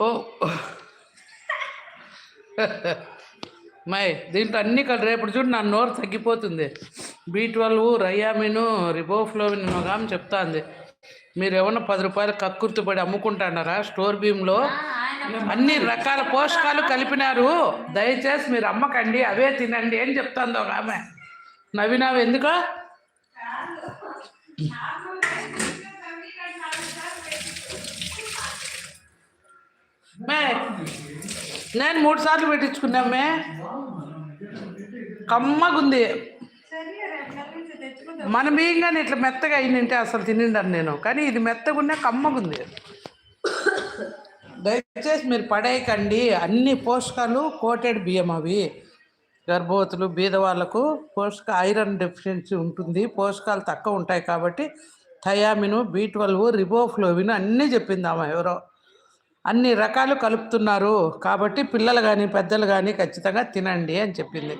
Oh my దీంట్లో అన్ని కలిసి రేపు చూడు నా నోరు తగ్గిపోతుంది. B12 రయామిను రిబోఫ్లోవిన్ అని చెప్తాంది. మీరు ఏమన్నా 10 రూపాయలు కక్కుర్తిపడి అమ్ముకుంటున్నారా? స్టోర్ భీమ్లో అన్ని రకాల పోషకాలు కలిపినారు. దయచేసి మీరు అమ్మకండి, అవే తినండి అని చెప్తాంది ఒక ఆమె. నవ్వినావు ఎందుకో? మే నేను 3 సార్లు పెట్టించుకున్నామే. కమ్మగుంది. మన బియ్యంగానే ఇట్లా మెత్తగా అయిందంటే అసలు తినిండాను నేను, కానీ ఇది మెత్తగున్నా కమ్మగుంది. దయచేసి మీరు పడేయకండి. అన్ని పోషకాలు కోటెడ్ బియ్యం అవి. గర్భవతులు బీద వాళ్ళకు ఐరన్ డెఫిషియన్సీ ఉంటుంది, పోషకాలు తక్కువ ఉంటాయి కాబట్టి థయామిను B12 రిబోఫ్లోవిన్ అన్నీ చెప్పింది ఆమె ఎవరో. అన్ని రకాలు కలుపుతున్నారు కాబట్టి పిల్లలు కానీ పెద్దలు కానీ ఖచ్చితంగా తినండి అని చెప్పింది.